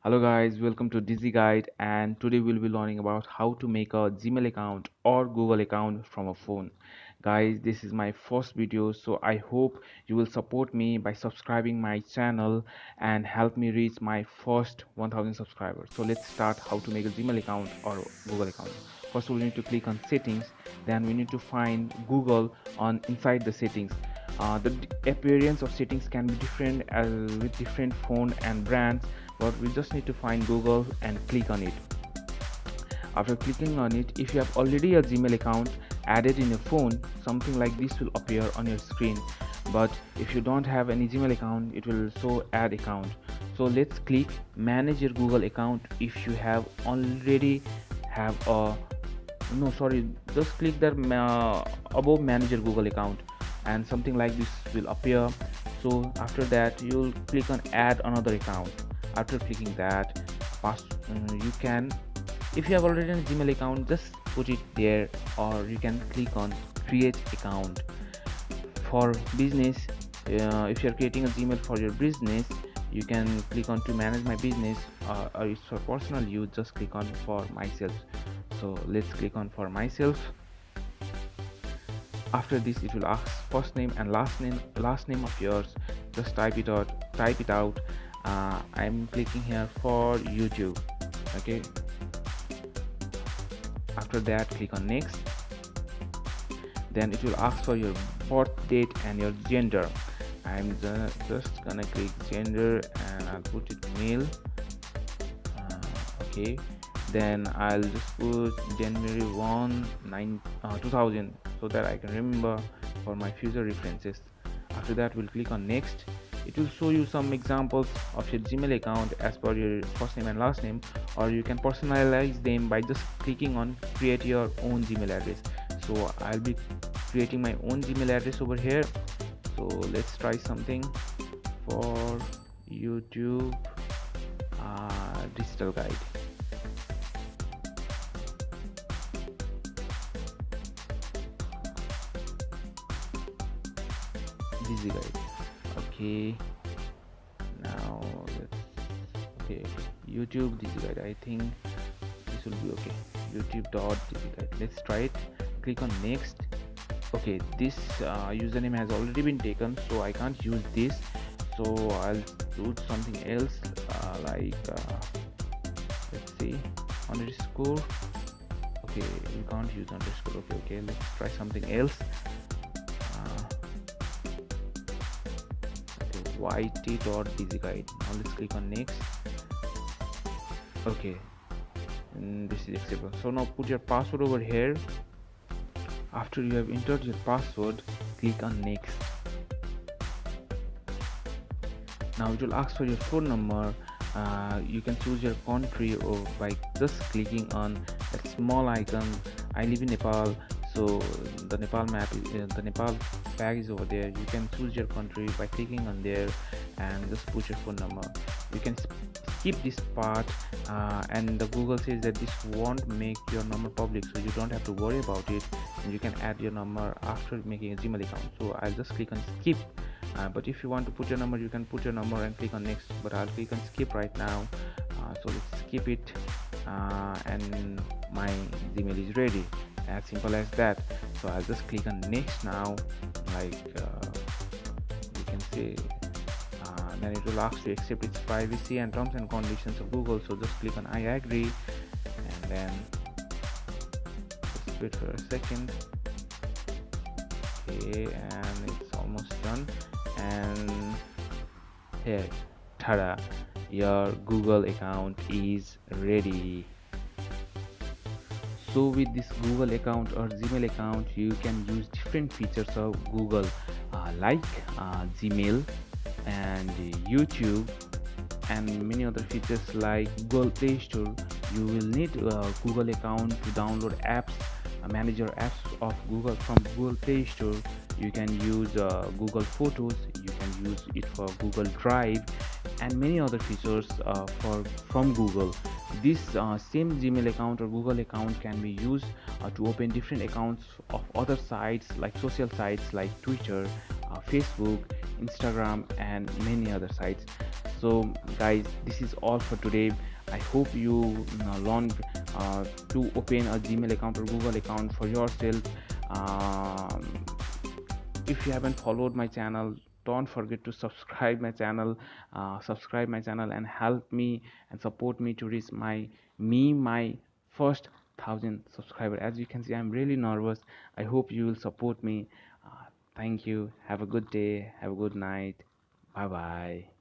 Hello guys, welcome to Dizzy Guide, and today we'll be learning about how to make a Gmail account or Google account from a phone. Guys, this is my first video, so I hope you will support me by subscribing my channel and help me reach my first 1000 subscribers. So let's start how to make a Gmail account or Google account. First we need to click on settings, then we need to find Google on inside the settings. The appearance of settings can be different with different phone and brands, but we just need to find Google and click on it. After clicking on it, if you have already a Gmail account added in your phone, something like this will appear on your screen. But if you don't have any Gmail account, it will show add account. So let's click manage your Google account. If you have already have a no sorry just click that above manage your Google account, and something like this will appear. So after that you'll click on add another account. After clicking that, you can, if you have already a Gmail account, just put it there, or you can click on create account. For business, if you are creating a Gmail for your business, you can click on to manage my business, or it's for personal use, just click on for myself. So let's click on for myself. After this it will ask first name and last name of yours. Just type it out. I'm clicking here for YouTube. Okay, after that click on next. Then it will ask for your birth date and your gender. I'm just gonna click gender and I'll put it male. Okay, then I'll just put January 1 2000, so that I can remember for my future references. After that we'll click on next. It will show you some examples of your Gmail account as per your first name and last name, or you can personalize them by just clicking on create your own Gmail address. So I'll be creating my own Gmail address over here. So let's try something for YouTube digital guide. Dizzy guide. Okay, now okay, YouTube Dizzy guide. I think this will be okay. YouTube.dizzy guide. Let's try it. Click on next. Okay, this username has already been taken, so I can't use this. So I'll do something else, let's see, underscore. Okay, you can't use underscore. Okay, let's try something else. yt.dizzy guide. Now let's click on next. Okay, and this is acceptable. So now put your password over here. After you have entered your password, click on next. Now it will ask for your phone number. You can choose your country or by just clicking on that small icon. I live in Nepal, so the Nepal map is, the Nepal flag is over there. You can choose your country by clicking on there and just put your phone number. You can skip this part, and the Google says that this won't make your number public, so you don't have to worry about it, and you can add your number after making a Gmail account. So I'll just click on skip. But if you want to put your number, you can put your number and click on next, but I'll click on skip right now. So let's skip it, and my Gmail is ready, as simple as that. So I'll just click on next now, like you can say. Then it will ask to accept its privacy and terms and conditions of Google, so just click on I agree, and then just wait for a second. Okay, and it's almost done, and here, tada, your Google account is ready. So with this Google account or Gmail account, you can use different features of Google, like Gmail and YouTube, and many other features like Google Play Store. You will need a Google account to download apps, manage your apps of Google from Google Play Store. You can use Google Photos, you can use it for Google Drive, and many other features from Google. This same Gmail account or Google account can be used to open different accounts of other sites, like social sites like Twitter, Facebook, Instagram, and many other sites. So, guys, this is all for today. I hope you learn to open a Gmail account or Google account for yourself. Um, if you haven't followed my channel, don't forget to subscribe my channel and help me and support me to reach my first 1,000 subscriber. As you can see, I'm really nervous. I hope you will support me. Thank you. Have a good day. Have a good night. Bye bye.